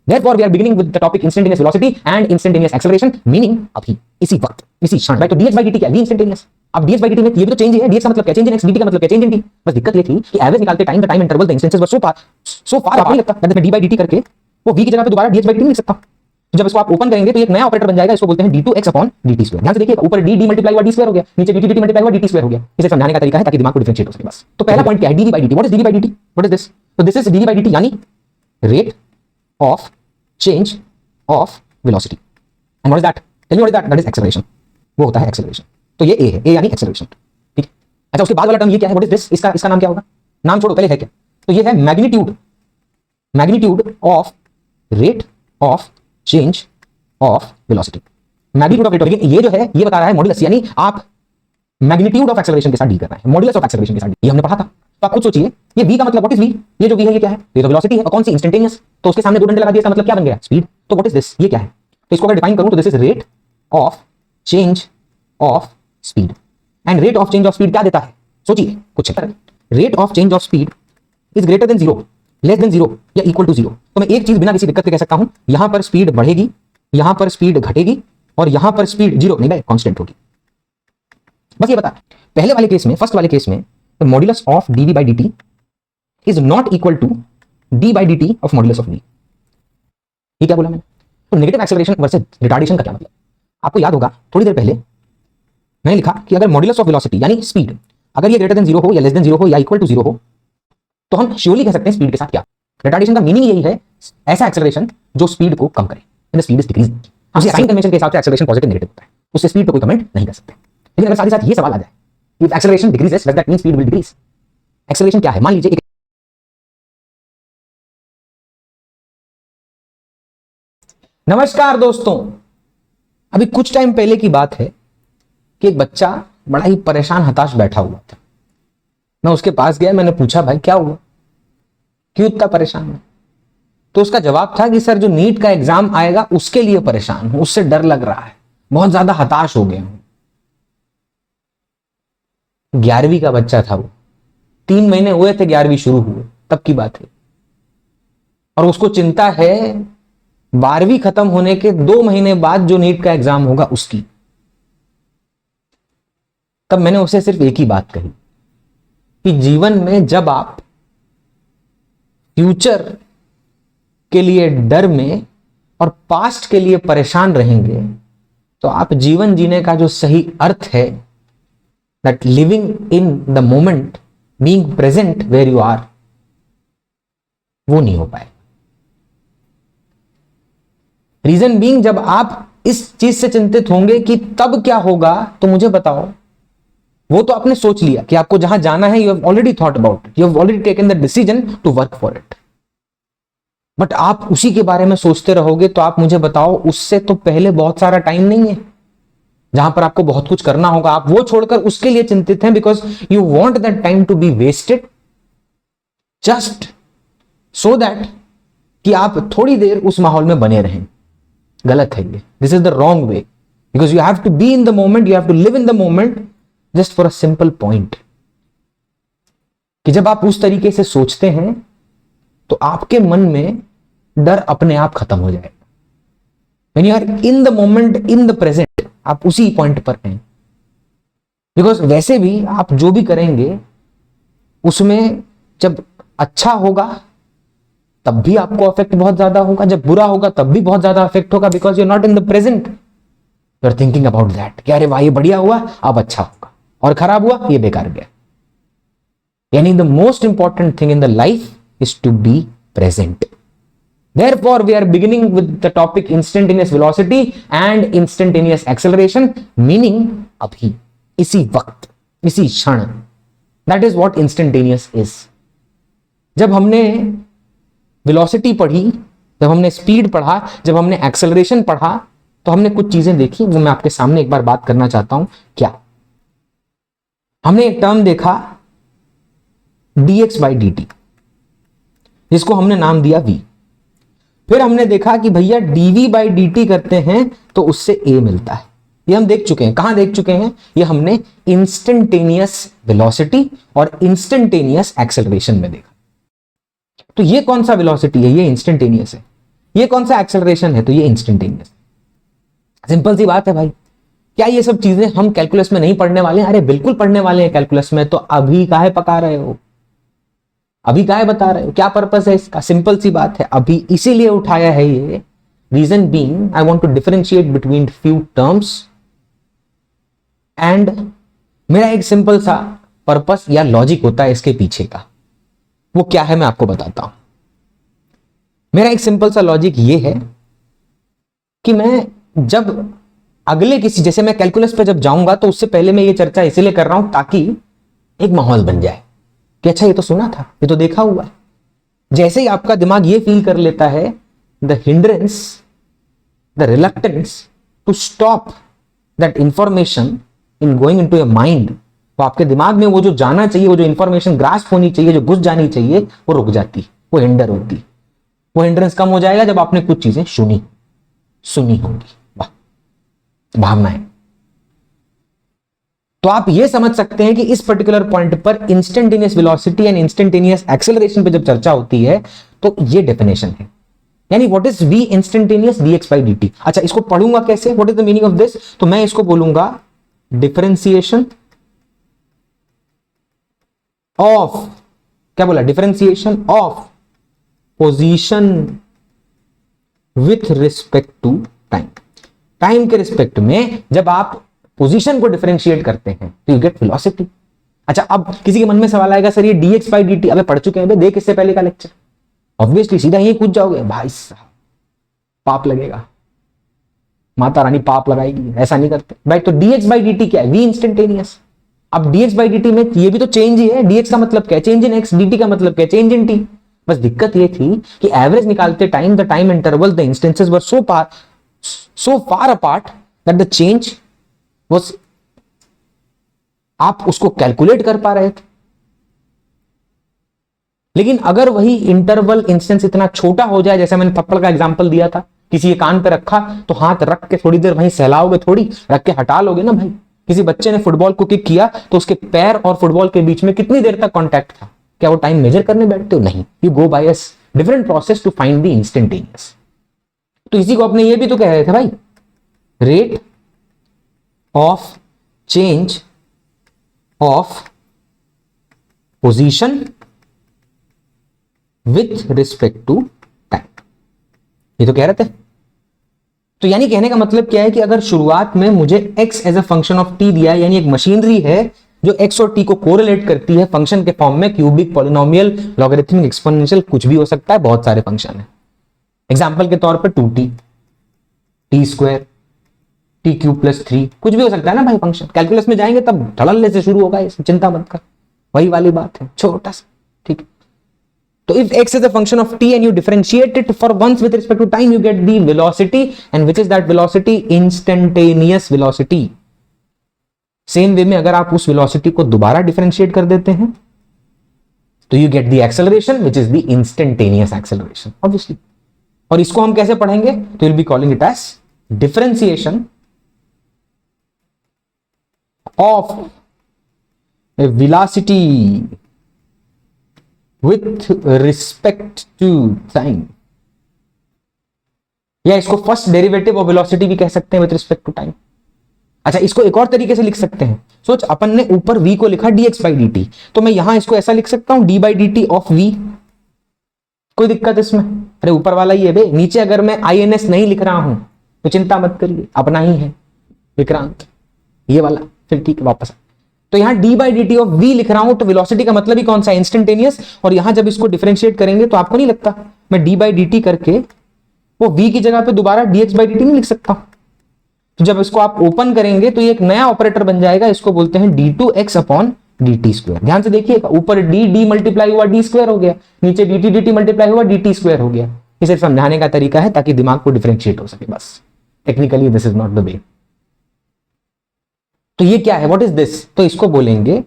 Therefore, we are beginning with the topic instantaneous velocity and instantaneous acceleration, meaning अभी, इसी वक्त, इसी क्षण, राइट? तो dx by dt क्या है? v instantaneous. अब dx by dt में ये भी तो चेंज है, dx का मतलब क्या? चेंज इन x, dt का मतलब क्या? Change in t। बस दिक्कत ये थी कि एवरेज निकालते time the time interval the instances were so far apart, नहीं लगता दैट मैं d by dt करके वो v की जगह पे दोबारा dx by dt नहीं लिख सकता। तो जब इसको आप ओपन करेंगे तो एक नया ऑपरेटर बन जाएगा, इसको बोलते हैं d2x अपॉन dt स्क्वायर। ध्यान से देखिए, ऊपर d मल्टीप्लाई हुआ d स्क्वायर हो गया, नीचे dt मल्टीप्लाई हुआ dt स्क्वायर हो गया। इसे समझाने का तरीका है ताकि दिमाग को डिफरेंशिएट हो सके बस। तो पहला पॉइंट क्या है? dv by dt। What is dv by dt? What is this? तो this is dv by dt यानी rate of change of velocity and what is that? Tell me what is that? That is acceleration। वो होता है acceleration। तो ये a है, a यानी acceleration, ठीक है। अच्छा, उसके बाद वाला टर्म ये क्या है? What is this? इसका नाम क्या होगा? नाम छोड़ो, पहले है क्या? तो ये है magnitude of rate of change of velocity। magnitude of rate, लेकिन ये जो है ये बता रहा है मॉड्यूलस, यानी आप magnitude of acceleration के साथ डील कर रहे हैं, मॉड्यूलस ऑफ acceleration के साथ। ये हमने पढ़ा था। तो आप खुद सोचिए, ये v का मतलब व्हाट इज v? ये जो v है ये क्या है? ये तो वेलोसिटी है। और कौन सी? इंस्टेंटेनियस। तो उसके सामने दो डंडे लगा दिए, इसका मतलब क्या बन गया? स्पीड। तो व्हाट इज दिस? ये क्या है? तो इसको अगर डिफाइन करूं तो this is rate of change of speed. And rate of change of speed क्या देता है? सोचिए कुछ। Rate of change of speed is greater than 0, less than 0 या इक्वल टू 0। तो मैं एक चीज बिना किसी दिक्कत के कह सकता हूं, यहां पर स्पीड बढ़ेगी, यहां पर स्पीड घटेगी और यहां पर स्पीड 0 नहीं भाई, कांस्टेंट होगी। बस ये बता। पहले वाले केस में, फर्स्ट वाले केस में, the modulus of dv by dt is not equal to d by dt of modulus of v। ये क्या बोला मैंने? तो नेगेटिव एक्सेलरेशन वर्सेस रिटार्डेशन का क्या मतलब? आपको याद होगा थोड़ी देर पहले मैंने लिखा कि अगर मॉड्यूलस ऑफ वेलोसिटी यानी स्पीड अगर ये ग्रेटर देन 0 हो या लेस देन 0 हो या इक्वल टू 0 हो तो हम श्योरली कह सकते हैं स्पीड के साथ क्या? रिटार्डेशन का मीनिंग यही है, ऐसा एक्सेलरेशन जो स्पीड को कम करे, यानी स्पीड इज डिक्रीजिंग। उसी साइन कन्वेंशन के हिसाब से एक्सेलरेशन पॉजिटिव नेगेटिव होता है, उससे स्पीड पे कोई कमेंट नहीं कर सकते। लेकिन अगर साथ ही साथ ये सवाल आ जाए, if acceleration decreases does that mean speed will decrease? Acceleration क्या है? मान लीजिए नमस्कार दोस्तों, अभी कुछ टाइम पहले की बात है कि एक बच्चा बड़ा ही परेशान हताश बैठा हुआ था। मैं उसके पास गया, मैंने पूछा भाई क्या हुआ, क्यों इतना परेशान है? तो उसका जवाब था कि सर जो नीट का एग्जाम आएगा उसके लिए परेशान हूं, उससे डर लग रहा है, बहुत ज्यादा हताश हो गया हूं। 11वीं का बच्चा था वो, 3 महीने हुए थे 11वीं शुरू हुए तब की बात है, और उसको चिंता है 12वीं खत्म होने के 2 महीने बाद जो नीट का एग्जाम होगा उसकी। तब मैंने उसे सिर्फ एक ही बात कही कि जीवन में जब आप फ्यूचर के लिए डर में और पास्ट के लिए परेशान रहेंगे तो आप जीवन जीने का जो सही अर्थ है, that living in the moment, being present where you are, वो नहीं हो पाए। रीजन बीइंग, जब आप इस चीज से चिंतित होंगे कि तब क्या होगा, तो मुझे बताओ, वो तो आपने सोच लिया कि आपको जहां जाना है, you have already thought about it, you have already taken the decision to work for it. But आप उसी के बारे में सोचते रहोगे तो आप मुझे बताओ, उससे तो पहले बहुत सारा टाइम नहीं है जहां पर आपको बहुत कुछ करना होगा, आप वो छोड़कर उसके लिए चिंतित हैं because you want that time to be wasted just so that कि आप थोड़ी देर उस माहौल में बने रहें। गलत है ये, this is the wrong way, because you have to be in the moment, you have to live in the moment just for a simple point कि जब आप उस तरीके से सोचते हैं तो आपके मन में डर अपने आप खत्म हो जाएगा। When you are in the moment, in the present, आप उसी पॉइंट पर हैं। बिकॉज वैसे भी आप जो भी करेंगे उसमें जब अच्छा होगा तब भी आपको अफेक्ट बहुत ज्यादा होगा, जब बुरा होगा तब भी बहुत ज्यादा अफेक्ट होगा, because you are not in the present, you are thinking about that कि अरे वाह ये बढ़िया हुआ अब अच्छा होगा, और खराब हुआ ये बेकार गया। यानी the most important thing in the life is to be present. Therefore, we are beginning with the topic instantaneous velocity and instantaneous acceleration, meaning अभी, इसी वक्त, इसी क्षण। That is what instantaneous is। जब हमने velocity पढ़ी, जब हमने speed पढ़ा, जब हमने acceleration पढ़ा, तो हमने कुछ चीजें देखी, वो मैं आपके सामने एक बार बात करना चाहता हूं। क्या? हमने एक टर्म देखा dx by dt, जिसको हमने नाम दिया v। फिर हमने देखा कि भैया dv by dt करते हैं तो उससे a मिलता है। ये हम देख चुके हैं। कहां देख चुके हैं? ये हमने इंस्टेंटेनियस वेलोसिटी और इंस्टेंटेनियस एक्सेलरेशन में देखा। तो ये कौन सा वेलोसिटी है? ये इंस्टेंटेनियस है। ये कौन सा एक्सेलरेशन है? तो ये इंस्टेंटेनियस। सिंपल सी बात है भाई। क्या ये सब चीजें हम कैलकुलस में नहीं पढ़ने वाले हैं? अरे बिल्कुल पढ़ने वाले हैं कैलकुलस में। तो अभी काहे पका रहे हो, अभी काहे बता रहे हो, क्या पर्पस है इसका? सिंपल सी बात है, अभी इसीलिए उठाया है ये। Reason being I want to differentiate between few terms and मेरा एक सिंपल सा पर्पस या लॉजिक होता है इसके पीछे का। वो क्या है मैं आपको बताता हूं। मेरा एक सिंपल सा लॉजिक ये है कि मैं जब अगले किसी, जैसे मैं कैलकुलस पे जब जाऊंगा तो उससे पहले मैं ये चर्चा इसीलिए कर रहा हूं ताकि एक माहौल बन जाए कि अच्छा ये तो सुना था, ये तो देखा हुआ है। जैसे ही आपका दिमाग ये फील कर लेता है the hindrance, the reluctance to stop that information in going into your mind, तो आपके दिमाग में वो जो जाना चाहिए, वो जो इंफॉर्मेशन ग्रास्प होनी चाहिए, जो घुस जानी चाहिए, वो रुक जाती, वो हिंडर होती। वो हिंड्रेंस कम हो जाएगा जब आपने कुछ चीजें सुनी होंगी। वाह, भावनाएं। तो आप ये समझ सकते हैं कि इस पर्टिकुलर पॉइंट पर instantaneous velocity and instantaneous acceleration पे जब चर्चा होती है तो ये डेफिनेशन है, यानी what is v instantaneous dx by dt। अच्छा, इसको पढ़ूंगा कैसे, what is the meaning of this? तो मैं इसको बोलूंगा डिफरेंशिएशन ऑफ, क्या बोला, differentiation of position with respect to time. Time के रिस्पेक्ट में जब आप पोजीशन को डिफरेंशिएट करते हैं तो यू गेट वेलोसिटी। अच्छा, अब किसी के मन में सवाल आएगा, सर ये dx by dt अबे पढ़ चुके हैं, देख इससे पहले का लेक्चर। ऑब्वियसली सीधा यही कूद जाओगे, भाई साहब पाप लगेगा, माता रानी पाप लगाएगी, ऐसा नहीं करते भाई। तो dx by dt क्या है? v instantaneous. अब dx by dt में ये भी तो चेंज ही है। dx का मतलब क्या है? Change in x। dt का मतलब क्या है? Change in t। बस दिक्कत ये थी कि एवरेज निकालते time, the time interval, the instances were so far apart that the change was, आप उसको कैलकुलेट कर पा रहे थे। लेकिन अगर वही इंटरवल इंस्टेंस इतना छोटा हो जाए, जैसे मैंने थप्पड़ का एग्जांपल दिया था, किसी के कान पे रखा तो हाथ रख के थोड़ी देर वहीं सहलाओगे, थोड़ी रख के हटा लोगे ना भाई। किसी बच्चे ने फुटबॉल को किक किया तो उसके पैर और फुटबॉल के बीच में कितनी देर तक कॉन्टैक्ट था? क्या वो टाइम मेजर करने बैठते हो? नहीं, you go by a different process to find the instantaneous. तो इसी को अपने ये भी तो कह रहे थे भाई, rate of change of position with respect to time, ये तो कह रहे थे। तो यानी कहने का मतलब क्या है कि अगर शुरुआत में मुझे x as a function of t दिया है, यानी एक मशीनरी है जो x और t को कोरिलेट करती है फंक्शन के फॉर्म में, क्यूबिक, पॉलिनोमियल, लॉगरिथमिक, एक्सपोनेंशियल, कुछ भी हो सकता है, बहुत सारे फंक्शन है। एग्जाम्पल के तौर पर 2t, t², t³ + 3, कुछ भी हो सकता है ना भाई फंक्शन। कैलकुलस में जाएंगे तब धड़ल्ले से शुरू होगा, इसमें चिंता मत कर, वही वाली बात है, छोटा सा, ठीक है। तो if x is a function of t and you differentiate it for once with respect to time, you get the velocity, and which is that velocity? Instantaneous velocity. Same way में अगर आप उस वेलोसिटी को दोबारा differentiate कर देते हैं तो you get the acceleration which is the instantaneous acceleration, obviously. और इसको हम कैसे पढ़ेंगे? तो will be calling it as differentiation of velocity with respect to time, या इसको फर्स्ट डेरिवेटिव ऑफ वेलोसिटी भी कह सकते हैं विथ रिस्पेक्ट टू टाइम। अच्छा, इसको एक और तरीके से लिख सकते हैं। सोच, अपन ने ऊपर v को लिखा dx by dt, तो मैं यहां इसको ऐसा लिख सकता हूं d by dt of v। कोई दिक्कत इसमें? अरे ऊपर वाला ही है बे। नीचे अगर मैं ins नहीं लिख रहा हूं तो चिंता मत करिए, अपना ही है विक्रांत, ये वाला, फिर ठीक है वापस। तो यहां d by dt of v लिख रहा हूं, तो वेलोसिटी का मतलब ही कौन सा? इंस्टेंटेनियस। और यहां जब इसको डिफरेंशिएट करेंगे तो आपको नहीं लगता मैं d by dt करके वो v की जगह पे दोबारा dx by dt नहीं लिख सकता? तो जब इसको आप ओपन करेंगे तो ये एक नया ऑपरेटर बन जाएगा, इसको बोलते हैं d2x अपॉन dt²। ध्यान से देखिएगा, ऊपर d मल्टीप्लाई हुआ d² हो गया, नीचे dt मल्टीप्लाई हुआ dt² हो गया। ये सिर्फ समझाने का तरीका है ताकि दिमाग को डिफरेंशिएट हो सके, बस। Technically this is not the way. तो ये क्या है? What is this? तो इसको बोलेंगे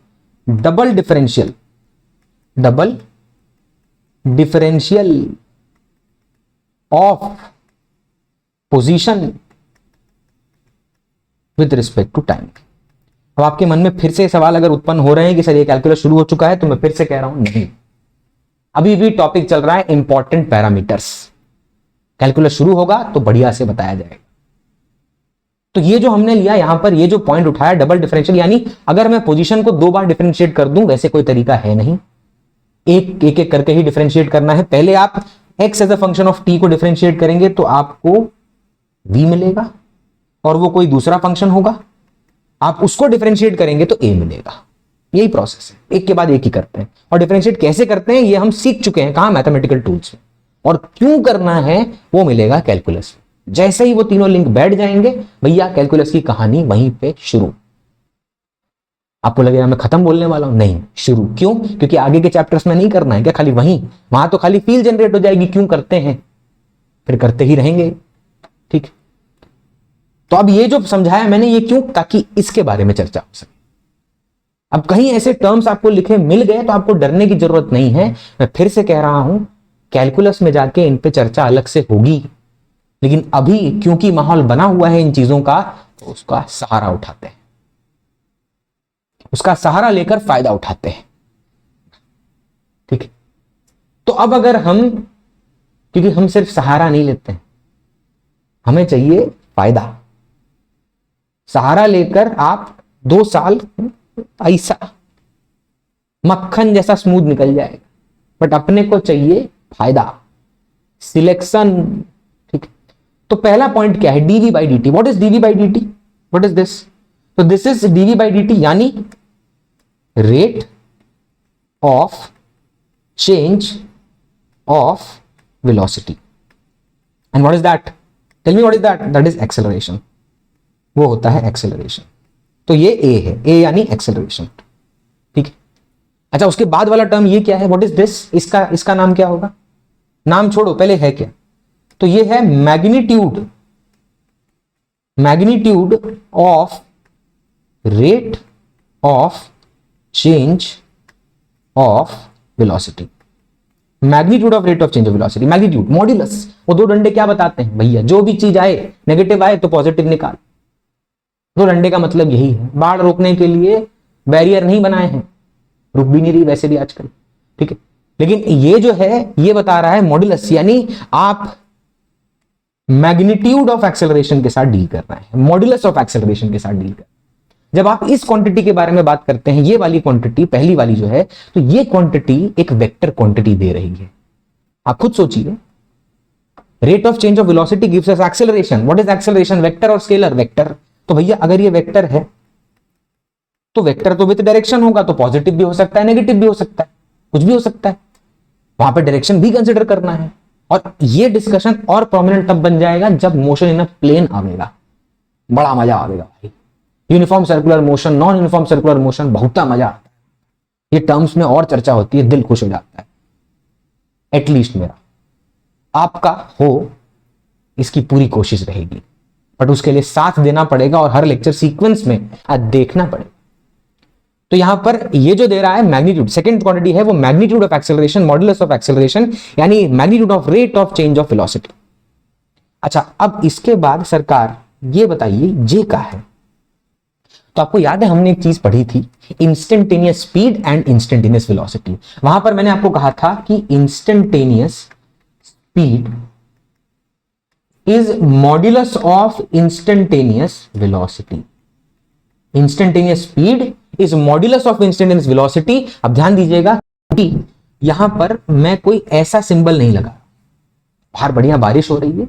double differential of position with respect to time. अब आपके मन में फिर से सवाल अगर उत्पन्न हो रहे हैं कि सर ये कैलकुलस शुरू हो चुका है, तो मैं फिर से कह रहा हूं नहीं, अभी भी टॉपिक चल रहा है इंपॉर्टेंट पैरामीटर्स। कैलकुलस शुरू होगा तो बढ़िया से बताया जाएगा। तो ये जो हमने लिया यहां पर, ये जो पॉइंट उठाया डबल डिफरेंशियल, यानी अगर मैं पोजीशन को 2 बार डिफरेंशिएट कर दूं, वैसे कोई तरीका है नहीं, एक एक करके ही डिफरेंशिएट करना है। पहले आप x as a function of t को डिफरेंशिएट करेंगे तो आपको v मिलेगा, और वो कोई दूसरा फंक्शन होगा, आप उसको डिफरेंशिएट करेंगे तो a मिलेगा। यही प्रोसेस है, एक के बाद एक ही करते हैं। और डिफरेंशिएट कैसे करते हैं ये हम सीख चुके हैं, कहां, मैथमेटिकल टूल्स में, और क्यों करना है वो मिलेगा कैलकुलस में। जैसे ही वो तीनों लिंक बैठ जाएंगे भैया, कैलकुलस की कहानी वहीं पे शुरू। आपको लगेगा मैं खत्म बोलने वाला हूं, नहीं, शुरू। क्यों? क्योंकि आगे के चैप्टर्स में नहीं करना है क्या, खाली वहीं, वहां तो खाली फील जनरेट हो जाएगी, क्यों करते हैं, फिर करते ही रहेंगे। ठीक, तो अब ये जो समझाया मैंने, ये क्यों, ताकि इसके बारे में चर्चा हो सके। अब कहीं ऐसे टर्म्स आपको लिखे मिल गए तो आपको डरने की जरूरत नहीं है। मैं फिर से कह रहा हूं, कैलकुलस में जाके इन पे चर्चा अलग से होगी, लेकिन अभी क्योंकि माहौल बना हुआ है इन चीजों का, तो उसका सहारा उठाते हैं, उसका सहारा लेकर फायदा उठाते हैं। ठीक है, तो अब अगर हम, क्योंकि हम सिर्फ सहारा नहीं लेते हैं, हमें चाहिए फायदा। सहारा लेकर आप 2 साल ऐसा मक्खन जैसा स्मूथ निकल जाएगा, बट अपने को चाहिए फायदा, सिलेक्शन। ठीक, तो पहला पॉइंट क्या है, dv by d t. What is dv by d t, what is this? तो this is dv by d t, यानी rate of change of velocity. And what is that, tell me what is that? That is acceleration, वो होता है acceleration. तो ये ए है, ए यानी acceleration. ठीक है, अच्छा उसके बाद वाला टर्म ये क्या है, व्हाट इज दिस? इसका नाम क्या होगा? नाम छोड़ो, पहले है क्या? तो ये है magnitude, magnitude of rate of change of velocity. Magnitude of rate of change of velocity, magnitude, modulus. वो 2 डंडे क्या बताते हैं भैया, जो भी चीज आए, नेगेटिव आए तो पॉजिटिव निकाल। 2 डंडे का मतलब यही है, बाढ़ रोकने के लिए बैरियर नहीं बनाए हैं, रुक भी नहीं रही वैसे भी आजकल। ठीक है, लेकिन ये जो है ये बता रहा है मॉड्यूलस, यानी आप मैग्नीट्यूड ऑफ एक्सेलरेशन के साथ डील कर रहे हैं, मॉड्यूलस ऑफ एक्सेलरेशन के साथ डील कर। जब आप इस क्वांटिटी के बारे में बात करते हैं, ये वाली क्वांटिटी, पहली वाली जो है, तो ये क्वांटिटी एक वेक्टर क्वांटिटी दे रही है। आप खुद सोचिए, rate of change of velocity gives us acceleration. What is acceleration? Vector और स्केलर? वेक्टर। तो भैया अगर ये वेक्टर है तो वेक्टर तो विद डायरेक्शन होगा, तो पॉजिटिव भी हो सकता है, नेगेटिव भी हो सकता है, कुछ भी हो सकता है, वहां पर डायरेक्शन भी कंसिडर करना है। और ये डिस्कशन और प्रोमिनेंट तब बन जाएगा जब मोशन इन अ प्लेन आवेगा, बड़ा मजा आवेगा भाई। Uniform circular motion, non uniform circular motion, बहुत मजा आता है। ये टर्म्स में और चर्चा होती है, दिल खुश हो जाता है। एटलीस्ट मेरा, आपका हो, इसकी पूरी कोशिश रहेगी, बट उसके लिए साथ देना पड़ेगा और हर लेक्चर सीक्वेंस में देखना पड़ेगा। तो यहां पर ये जो दे रहा है मैग्नीट्यूड, सेकंड क्वांटिटी है वो magnitude of acceleration, modulus of acceleration, यानी magnitude of rate of change of velocity. अच्छा, अब इसके बाद सरकार ये बताइए जे का है। तो आपको याद है हमने एक चीज पढ़ी थी, instantaneous speed and instantaneous velocity. वहां पर मैंने आपको कहा था कि instantaneous speed is modulus of instantaneous velocity. Instantaneous speed is modulus of instantaneous velocity. अब ध्यान दीजिएगा कि यहां पर मैं कोई ऐसा सिंबल नहीं लगा, बाहर बढ़िया बारिश हो रही है,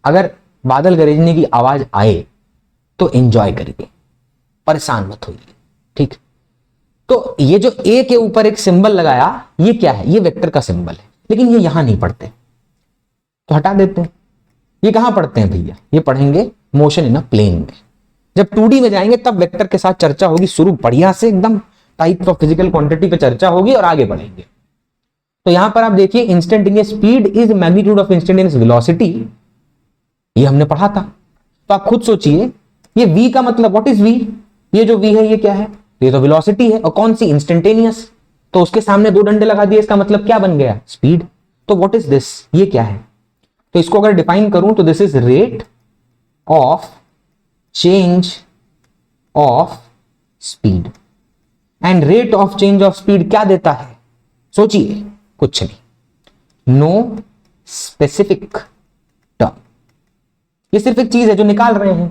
अगर बादल गरजने की आवाज आए तो एंजॉय करिए, परेशान मत होइए। ठीक, तो ये जो ए के ऊपर एक सिंबल लगाया, ये क्या है? ये वेक्टर का सिंबल है, लेकिन ये यहां नहीं पढ़ते, तो हटा देते हैं। ये कहां पढ़ते हैं भैया? ये पढ़ेंगे मोशन इन अ प्लेन में। जब 2D में जाएंगे तब वेक्टर के साथ चर्चा होगी, शुरू बढ़िया से एकदम टाइप ऑफ फिजिकल क्वांटिटी पे चर्चा होगी और आगे बढ़ेंगे। तो यहां पर आप देखिए, instantaneous speed is magnitude of instantaneous velocity, ये हमने पढ़ा था। तो आप खुद सोचिए, ये v का मतलब, व्हाट इज v? ये जो v है ये क्या है? ये तो वेलोसिटी है, और कौन सी? इंस्टेंटेनियस। तो उसके सामने 2 डंडे लगा दिए, इसका मतलब क्या बन गया? स्पीड। तो व्हाट इज दिस? ये क्या है? तो इसको अगर डिफाइन करूं तो this is rate of change of speed. And rate of change of speed क्या देता है? सोचिए, कुछ नहीं, नो स्पेसिफिक ये सिर्फ एक चीज है जो निकाल रहे हैं।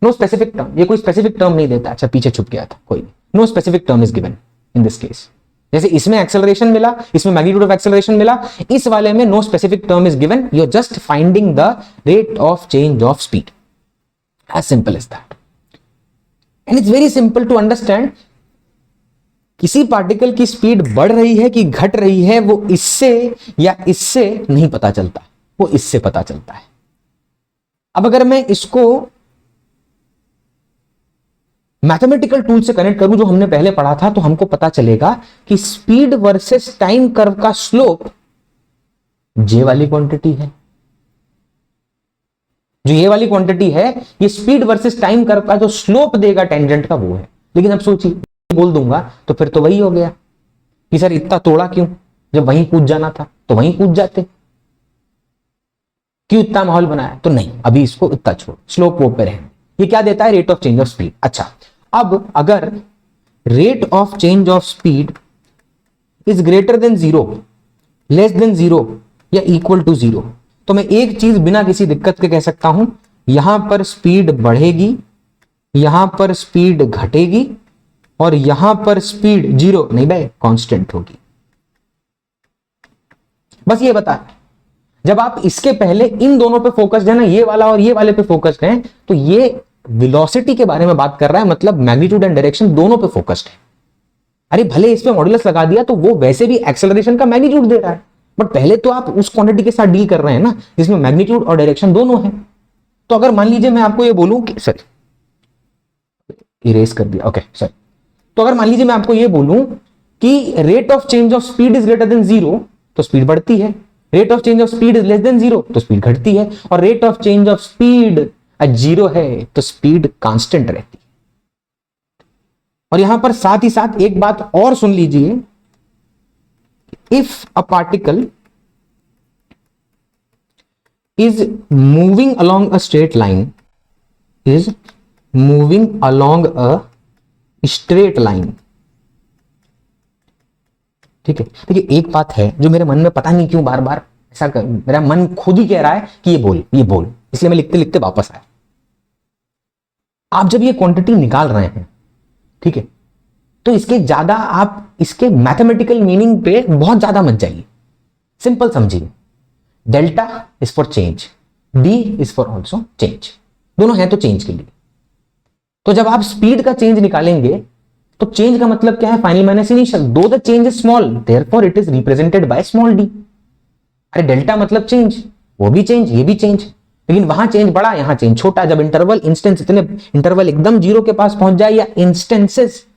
नो स्पेसिफिक टर्म, ये कोई स्पेसिफिक टर्म नहीं देता। अच्छा पीछे छुप गया था कोई, no specific term is given in this case. जैसे इसमें एक्सेलरेशन मिला, इसमें मैग्नीट्यूड ऑफ एक्सेलरेशन मिला, इस वाले में no specific term is given, you are just finding the rate of change of speed, as simple as that. And it's very simple to understand. किसी particle की स्पीड बढ़ रही है कि घट रही है, वो इससे या इससे नहीं पता चलता, वो इससे पता चलता है। अब अगर मैं इसको मैथमेटिकल टूल से कनेक्ट करूं, जो हमने पहले पढ़ा था, तो हमको पता चलेगा कि स्पीड वर्सेस टाइम कर्व का स्लोप जे वाली क्वांटिटी है। जो ये वाली क्वांटिटी है, ये स्पीड वर्सेस टाइम कर्व का जो स्लोप देगा टेंजेंट का, वो है। लेकिन अब सोचिए, बोल दूंगा तो फिर तो वही हो गया कि सर इतना तोड़ा क्यों, जब वहीं कूद जाना था तो वहीं कूद जाते, क्यों इतना माहौल बनाया? तो नहीं, अभी इसको इतना छोड़, स्लोप वो पे रहे। ये क्या देता है? Rate of change of speed. अच्छा, अब अगर rate of change of speed is greater than 0, less than 0 या इक्वल टू 0, तो मैं एक चीज बिना किसी दिक्कत के कह सकता हूं, यहां पर स्पीड बढ़ेगी, यहां पर स्पीड घटेगी, और यहां पर स्पीड 0 नहीं भाई, कांस्टेंट होगी। बस ये बता, जब आप इसके पहले इन दोनों पे फोकस्ड है ना, ये वाला और ये वाले पे फोकस्ड हैं, तो ये वेलोसिटी के बारे में बात कर रहा है, मतलब मैग्नीट्यूड एंड डायरेक्शन दोनों पे फोकस्ड है। अरे भले इस पे मॉड्यूलस लगा दिया तो वो वैसे भी एक्सेलरेशन का मैग्नीट्यूड दे रहा है, बट पहले तो आप उस क्वांटिटी के साथ डील कर रहे हैं ना, जिसमें मैग्नीट्यूड और डायरेक्शन दोनों है। तो अगर मान लीजिए मैं आपको ये बोलूं कि सर इरेज कर दिया, ओके सर, तो अगर मान लीजिए मैं आपको ये बोलूं कि rate of change of speed is greater than 0, तो स्पीड बढ़ती है, rate of change of speed is less than 0, तो स्पीड घटती है, और rate of change of speed 0 है तो स्पीड कांस्टेंट रहती है। और यहां पर साथ ही साथ एक बात और सुन लीजिए, if a particle is moving along a straight line, ठीक है। देखिए एक बात है जो मेरे मन में पता नहीं क्यों बार बार ऐसा मेरा मन खुद ही कह रहा है कि ये बोल, इसलिए मैं लिखते लिखते वापस आया। आप जब ये क्वांटिटी निकाल रहे हैं, ठीक है, तो इसके ज्यादा आप इसके मैथमेटिकल मीनिंग पे बहुत ज्यादा मत जाइए। सिंपल समझिए, delta is for change, D is for also change, दोनों है तो चेंज के लिए। तो जब आप स्पीड का चेंज निकालेंगे तो चेंज का मतलब क्या है? Final minus initial. Though the change is small, therefore it is represented by small d. अरे डेल्टा मतलब चेंज, वो भी चेंज, ये भी चेंज, लेकिन वहां चेंज बड़ा, यहां चेंज छोटा। जब इंटरवल इंस्टेंस इतने इंटरवल एकदम 0 के पास पहुंच जाए या इंस्टेंसेस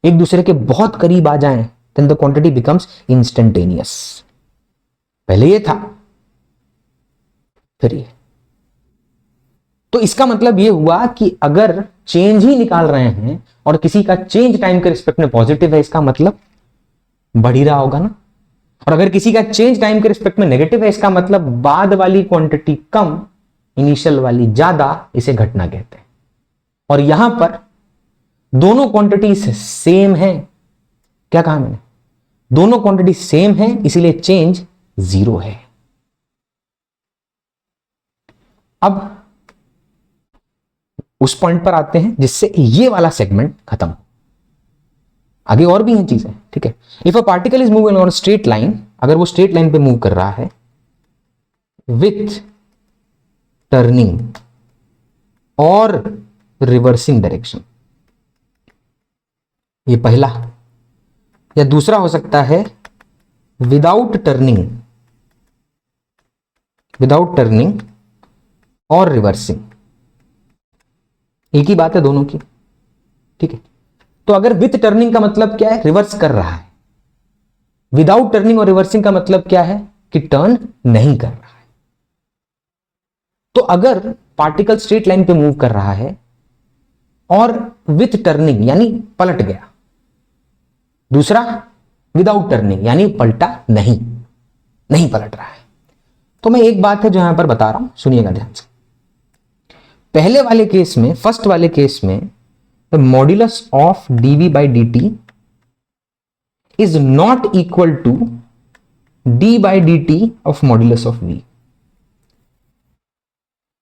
एक दूसरे के बहुत करीब आ जाएं, then the quantity becomes instantaneous. पहले ये था, फिर ये। तो इसका मतलब ये हुआ कि अगर चेंज ही निकाल रहे हैं और किसी का चेंज टाइम के रिस्पेक्ट में पॉजिटिव है, इसका मतलब बढ़ ही रहा होगा ना। और अगर किसी का चेंज टाइम के रिस्पेक्ट में नेगेटिव है, इसका मतलब बाद वाली क्वांटिटी कम, इनिशियल वाली ज्यादा, इसे घटना कहते हैं। और यहां पर दोनों क्वांटिटी सेम है। क्या कहा मैंने? दोनों क्वांटिटी सेम है, इसीलिए चेंज 0 है। अब उस पॉइंट पर आते हैं जिससे ये वाला सेगमेंट खत्म हो। आगे और भी हैं चीजें, ठीक है। If a particle is moving on straight line, अगर वो स्ट्रेट लाइन पे मूव कर रहा है विथ टर्निंग और रिवर्सिंग डायरेक्शन, ये पहला, या दूसरा हो सकता है विदाउट टर्निंग और रिवर्सिंग, एक ही बात है दोनों की, ठीक है। तो अगर विथ टर्निंग का मतलब क्या है? रिवर्स कर रहा है। विदाउट टर्निंग और रिवर्सिंग का मतलब क्या है? कि टर्न नहीं कर रहा है। तो अगर पार्टिकल स्ट्रेट लाइन पे मूव कर रहा है और विथ टर्निंग यानी पलट गया, दूसरा विदाउट टर्निंग यानी पलटा नहीं पलट रहा है, तो मैं एक बात है जो यहां पर बता रहा हूं, सुनिएगा ध्यान से। पहले वाले केस में, फर्स्ट वाले केस में, the modulus of dv by dt is not equal to d by dt of modulus of v।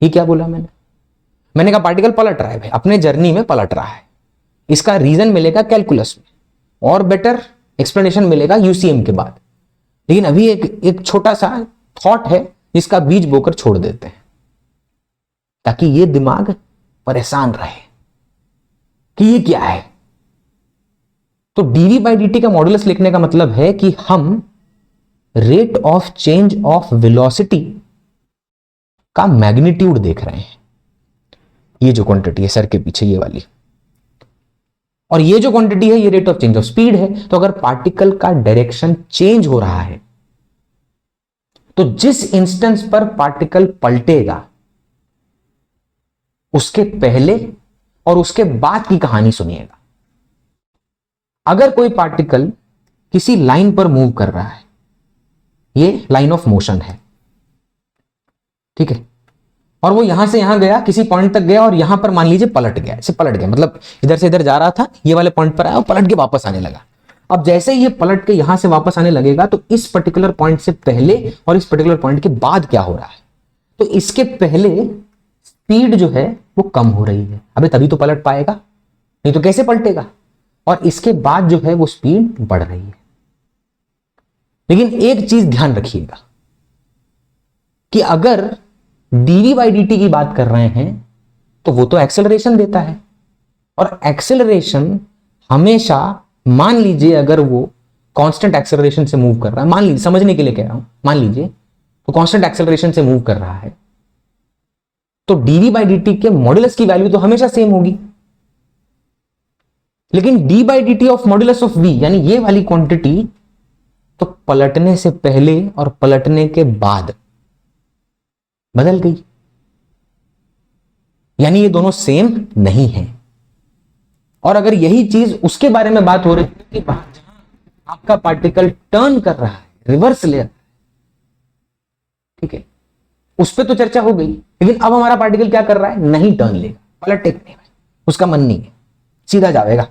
ये क्या बोला मैंने कहा पार्टिकल पलट रहा है भाई, अपने जर्नी में पलट रहा है। इसका रीजन मिलेगा कैलकुलस में, और बेटर एक्सप्लेनेशन मिलेगा यूसीएम के बाद। लेकिन अभी एक छोटा सा थॉट है जिसका बीज बोकर छोड़ देते हैं, ताकि ये दिमाग परेशान रहे कि ये क्या है। तो डीवी बाई डी टी का मॉडुलस लिखने का मतलब है कि हम rate of change of velocity का मैग्नीट्यूड देख रहे हैं। ये जो क्वांटिटी है सर के पीछे, ये वाली, और ये जो क्वांटिटी है ये rate of change of speed है। तो अगर पार्टिकल का डायरेक्शन चेंज हो रहा है तो जिस इंस्टेंस पर पार्टिकल पलटेगा उसके पहले और उसके बाद की कहानी सुनिएगा। अगर कोई पार्टिकल किसी लाइन पर मूव कर रहा है, ये लाइन ऑफ मोशन है, ठीक है, और वो यहां से यहां गया, किसी पॉइंट तक गया और यहां पर मान लीजिए पलट गया, ऐसे पलट गया, मतलब इधर से इधर जा रहा था, ये वाले पॉइंट पर आया और पलट के वापस आने लगा। अब जैसे ये पलट के यहां से वापस आने लगेगा तो इस पर्टिकुलर पॉइंट से पहले और इस पर्टिकुलर पॉइंट के बाद क्या हो रहा है, तो इसके पहले स्पीड जो है वो कम हो रही है, अबे तभी तो पलट पाएगा, नहीं तो कैसे पलटेगा। और इसके बाद जो है वो स्पीड बढ़ रही है। लेकिन एक चीज ध्यान रखिएगा कि अगर डीवी बाई डी टी की बात कर रहे हैं तो वो तो एक्सेलरेशन देता है, और एक्सेलरेशन हमेशा, मान लीजिए अगर वो कांस्टेंट एक्सेलरेशन से मूव कर रहा है, मान लीजिए, समझने के लिए कह रहा हूं, मान लीजिए तो कांस्टेंट एक्सेलरेशन से मूव कर रहा है, तो डीवी बाई डी टी के मॉड्यूलस की वैल्यू तो हमेशा सेम होगी। लेकिन d by d t of modulus of v, यानी ये वाली क्वांटिटी, तो पलटने से पहले और पलटने के बाद बदल गई, यानी ये दोनों सेम नहीं है। और अगर यही चीज उसके बारे में बात हो रही है कि जहां आपका पार्टिकल टर्न कर रहा है, रिवर्स ले रहा है, ठीक है, उस पर तो चर्चा हो गई। लेकिन अब हमारा पार्टिकल क्या कर रहा है, नहीं टर्न लेगा, पलटेगा नहीं, उसका मन नहीं है, सीधा जाएगा।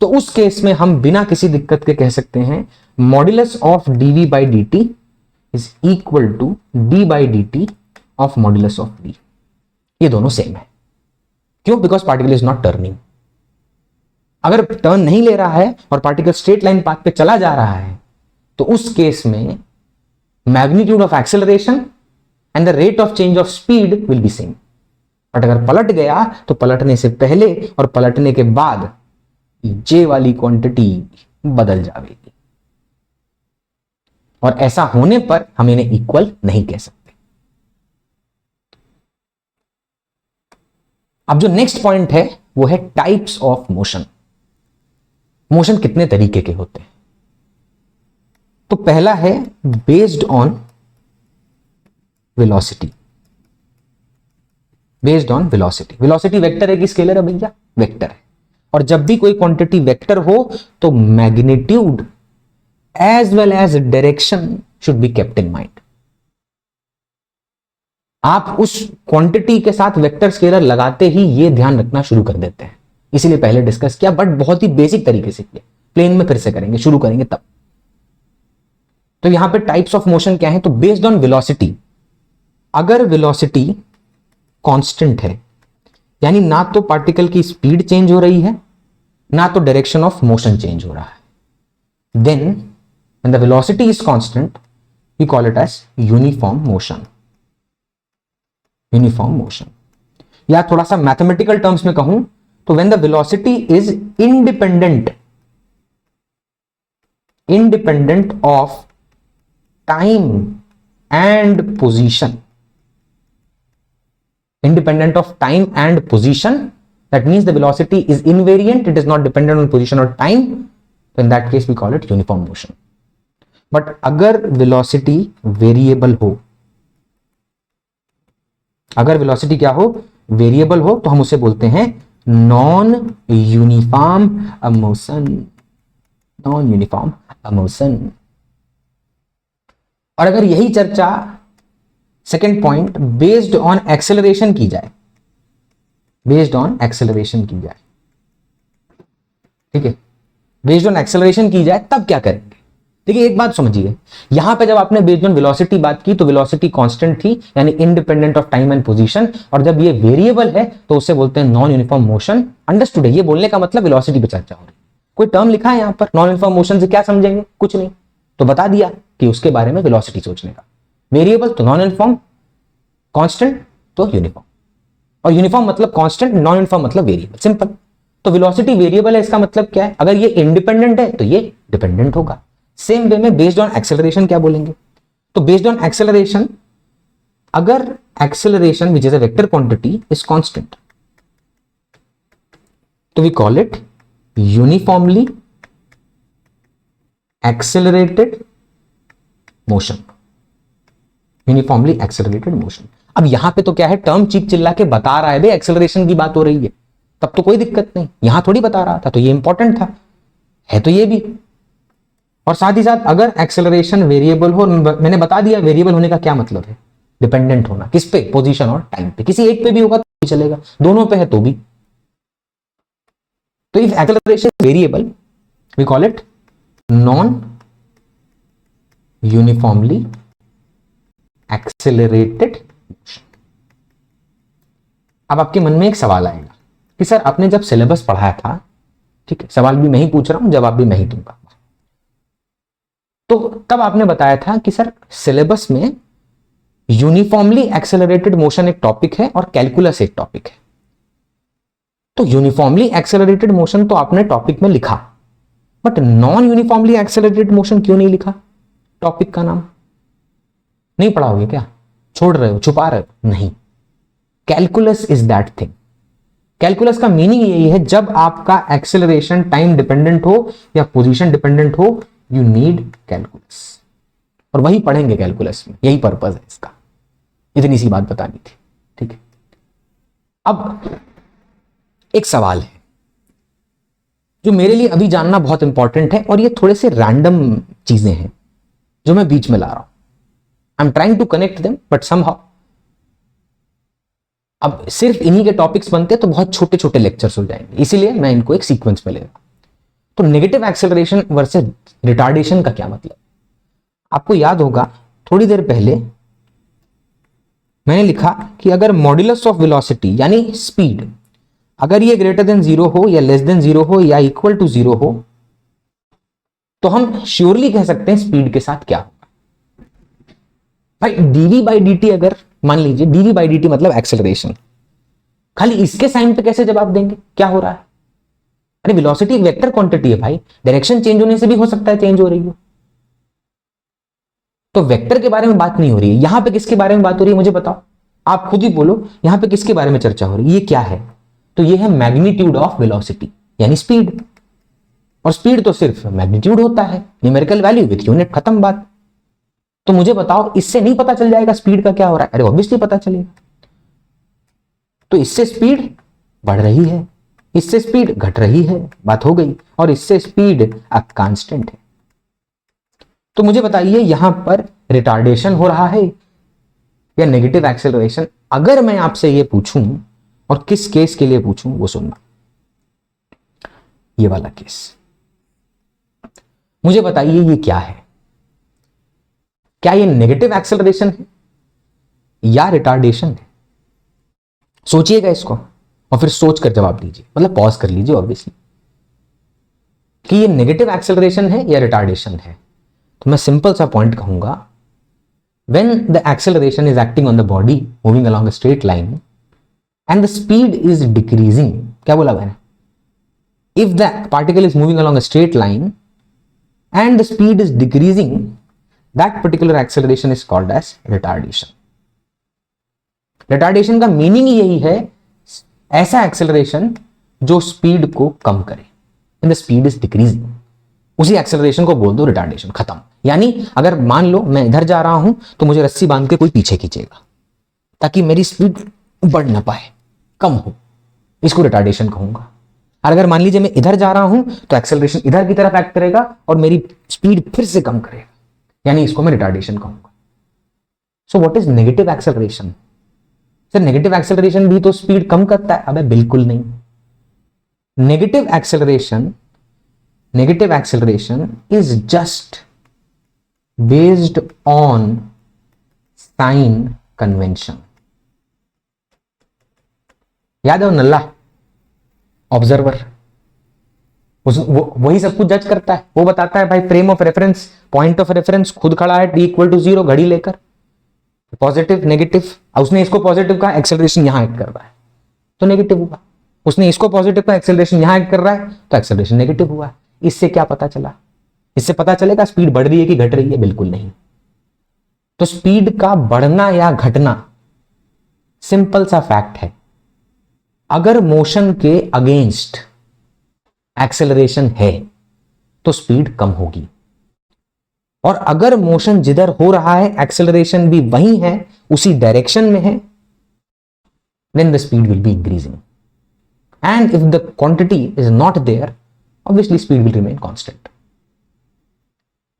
तो उस केस में हम बिना किसी दिक्कत के कह सकते हैं modulus of d v by d t is equal to d by d t of modulus of v. ये दोनों सेम है। क्यों? Because particle is not turning. अगर टर्न नहीं ले रहा है और पार्टिकल स्ट्रेट लाइन पाथ पे चला जा रहा है तो उस केस में magnitude of acceleration and the rate of change of speed will B same. But अगर पलट गया तो पलटने से पहले और पलटने के बाद जे वाली क्वांटिटी बदल जाएगी, और ऐसा होने पर हम इन्हें इक्वल नहीं कह सकते। अब जो नेक्स्ट पॉइंट है वो है टाइप्स ऑफ मोशन। मोशन कितने तरीके के होते हैं? तो पहला है based on velocity. Based on velocity. Velocity vector है कि स्केलर है भैया? वेक्टर है। और जब भी कोई क्वांटिटी वेक्टर हो तो magnitude as well as direction should be kept in mind. आप उस क्वांटिटी के साथ वेक्टर स्केलर लगाते ही ये ध्यान रखना शुरू कर देते हैं। इसीलिए पहले डिस्कस किया, बट बहुत ही बेसिक तरीके से किया। प्लेन में फिर से करेंगे, शुरू करेंगे तब। तो यहां पे टाइप्स ऑफ मोशन क्या है? तो बेस्ड ऑन वेलोसिटी। अगर वेलोसिटी कांस्टेंट है, यानी ना तो पार्टिकल की स्पीड चेंज हो रही है ना तो डायरेक्शन ऑफ मोशन चेंज हो रहा है, then when the velocity is constant we call it as uniform motion. Uniform motion, या थोड़ा सा मैथमेटिकल टर्म्स में कहूं तो when the velocity is independent of time and position. Independent of time and position, that means the velocity is invariant, it is not dependent on position or time. So in that case we call it uniform motion. But अगर velocity variable हो, अगर velocity क्या हो? variable हो, तो हम उसे बोलते हैं non uniform motion। non uniform motion। और अगर यही चर्चा second point based on acceleration की जाए, बेस्ड ऑन एक्सेलरेशन की जाए, ठीक है, बेस्ड ऑन एक्सेलरेशन की जाए, तब क्या करेंगे? देखिए एक बात समझिए, यहां पे जब आपने बेस्ड ऑन वेलोसिटी बात की तो वेलोसिटी कांस्टेंट थी, यानी independent of time and position, और जब ये वेरिएबल है तो उसे बोलते हैं नॉन यूनिफॉर्म मोशन। अंडरस्टूड है? ये बोलने का मतलब वेलोसिटी पे चर्चा हो रही है। कोई टर्म लिखा है यहां पर नॉन यूनिफॉर्म मोशन से क्या समझेंगे? कुछ नहीं, तो बता दिया कि उसके बारे में वेलोसिटी सोचने का। वेरिएबल तो नॉन यूनिफॉर्म, कांस्टेंट तो यूनिफॉर्म, और यूनिफॉर्म मतलब कांस्टेंट, नॉन यूनिफॉर्म मतलब वेरिएबल, सिंपल। तो वेलोसिटी वेरिएबल है, इसका मतलब क्या है? अगर ये इंडिपेंडेंट है तो ये डिपेंडेंट होगा। सेम वे में बेस्ड ऑन एक्सेलरेशन क्या बोलेंगे? तो बेस्ड ऑन एक्सेलरेशन, अगर acceleration which is a vector quantity is constant, तो we call it uniformly accelerated motion. Uniformly accelerated motion. अब यहां पे तो क्या है, टर्म चीख चिल्ला के बता रहा है भाई एक्सेलरेशन की बात हो रही है, तब तो कोई दिक्कत नहीं, यहां थोड़ी बता रहा था, तो ये इंपॉर्टेंट था, है तो ये भी। और साथ ही साथ अगर एक्सेलरेशन वेरिएबल हो, मैंने बता दिया वेरिएबल होने का क्या मतलब है, डिपेंडेंट होना। किस पे? पोजीशन और टाइम पे। किसी एक पे भी होगा तो भी चलेगा, दोनों पे है तो भी। तो if acceleration variable we call it non uniformly accelerated motion. अब आपके मन में एक सवाल आएगा कि सर आपने जब सिलेबस पढ़ाया था, ठीक है, सवाल भी मैं ही पूछ रहा हूं, जवाब भी मैं ही दूंगा, तो तब आपने बताया था कि सर सिलेबस में यूनिफॉर्मली एक्सेलरेटेड मोशन एक टॉपिक है और कैलकुलस एक टॉपिक है। तो यूनिफॉर्मली एक्सेलरेटेड मोशन तो आपने टॉपिक में लिखा, but non uniformly accelerated motion क्यों नहीं लिखा टॉपिक का नाम? नहीं पढ़ाओगे क्या? छोड़ रहे हो, छुपा रहे हो? नहीं, calculus is that thing. Calculus का मीनिंग यही है, जब आपका एक्सेलरेशन टाइम डिपेंडेंट हो या पोजीशन डिपेंडेंट हो, यू नीड कैलकुलस, और वही पढ़ेंगे कैलकुलस में, यही पर्पस है इसका। इतनी सी बात बतानी थी, ठीक है। अब एक सवाल है जो मेरे लिए अभी जानना बहुत इंपॉर्टेंट है, और ये थोड़े से रैंडम चीजें हैं जो मैं बीच में ला रहा हूं। I am trying to connect them but somehow, अब सिर्फ इन्हीं के टॉपिक्स बनते तो बहुत छोटे छोटे लेक्चर्स हो जाएंगे, इसीलिए मैं इनको एक सीक्वेंस में ले रहा हूं। तो नेगेटिव एक्सेलरेशन वर्सेस रिटार्डेशन का क्या मतलब? आपको याद होगा थोड़ी देर पहले मैंने लिखा कि अगर मॉड्यूलस ऑफ वेलोसिटी यानी स्पीड, अगर ये ग्रेटर देन 0 हो या लेस देन 0 हो या इक्वल टू 0 हो, तो हम श्योरली कह सकते हैं स्पीड के साथ क्या होगा। भाई dv बाई dt, अगर मान लीजिए dv बाई dt मतलब एक्सेलरेशन, खाली इसके साइन पे कैसे जवाब देंगे क्या हो रहा है? अरे वेलोसिटी एक वेक्टर क्वांटिटी है भाई, डायरेक्शन चेंज होने से भी हो सकता है चेंज हो रही हो, तो वेक्टर के बारे में बात नहीं हो रही है। यहां पे किसके बारे में बात हो रही है मुझे बताओ, आप खुद ही बोलो, यहां पे किसके बारे में चर्चा हो रही है? ये क्या है? तो ये है मैग्नीट्यूड ऑफ वेलोसिटी यानी स्पीड, और स्पीड तो सिर्फ मैग्नीट्यूड होता है, न्यूमेरिकल वैल्यू विद यूनिट, खत्म बात। तो मुझे बताओ इससे नहीं पता चल जाएगा स्पीड का क्या हो रहा है? अरे ऑब्वियसली पता चलेगा। तो इससे स्पीड बढ़ रही है, इससे स्पीड घट रही है, बात हो गई, और इससे स्पीड अब कांस्टेंट है। तो मुझे बताइए यहां पर रिटार्डेशन हो रहा है या नेगेटिव एक्सेलरेशन? अगर मैं आपसे ये पूछूं, और किस केस के लिए पूछूं वो सुनना, ये वाला केस, मुझे बताइए ये क्या है? क्या ये नेगेटिव एक्सेलरेशन है या रिटार्डेशन है? सोचिएगा इसको और फिर सोच कर जवाब दीजिए, मतलब पॉज कर लीजिए ऑब्वियसली, कि ये नेगेटिव एक्सेलरेशन है या रिटार्डेशन है। तो मैं सिंपल सा पॉइंट कहूंगा, when the acceleration is acting on the body moving along a straight line and the speed is decreasing, क्या बोला मैंने? If the particle is moving along a straight line and the speed is decreasing, that particular acceleration is called as retardation. Retardation का meaning यही है, ऐसा acceleration जो speed को कम करे, and the speed is decreasing, उसी एक्सेलरेशन को बोल दो रिटार्डेशन, खत्म। यानी अगर मान लो मैं इधर जा रहा हूं तो मुझे रस्सी बांध के कोई पीछे खींचेगा ताकि मेरी स्पीड बढ़ ना पाए, कम हो, इसको रिटार्डेशन कहूंगा। और अगर मान लीजिए मैं इधर जा रहा हूं तो एक्सेलरेशन इधर की तरफ एक्ट करेगा और मेरी स्पीड फिर से कम करेगा, यानी इसको मैं रिटार्डेशन कहूंगा। So what is negative acceleration? Sir negative acceleration भी तो स्पीड कम करता है। अबे बिल्कुल नहीं, negative acceleration is just based on sign convention. याद है वो नल्ला ऑब्जर्वर, वही सब कुछ जज करता है। वो बताता है भाई frame of reference, point of reference खुद खड़ा है t इक्वल टू 0 घड़ी लेकर, पॉजिटिव नेगेटिव। उसने इसको पॉजिटिव कहा, एक्सेलरेशन यहां एक्ट कर रहा है तो नेगेटिव हुआ। उसने इसको पॉजिटिव कहा, एक्सेलरेशन यहां एक्ट कर रहा है तो एक्सेलरेशन नेगेटिव हुआ। इससे क्या पता चला? इससे पता चलेगा स्पीड बढ़ रही है कि घट रही है? बिल्कुल नहीं। तो स्पीड का बढ़ना या घटना सिंपल सा फैक्ट है। अगर मोशन के अगेंस्ट एक्सेलरेशन है तो स्पीड कम होगी, और अगर मोशन जिधर हो रहा है एक्सेलरेशन भी वही है, उसी डायरेक्शन में है, then the speed will be increasing. And if the quantity is not there, obviously speed will remain constant.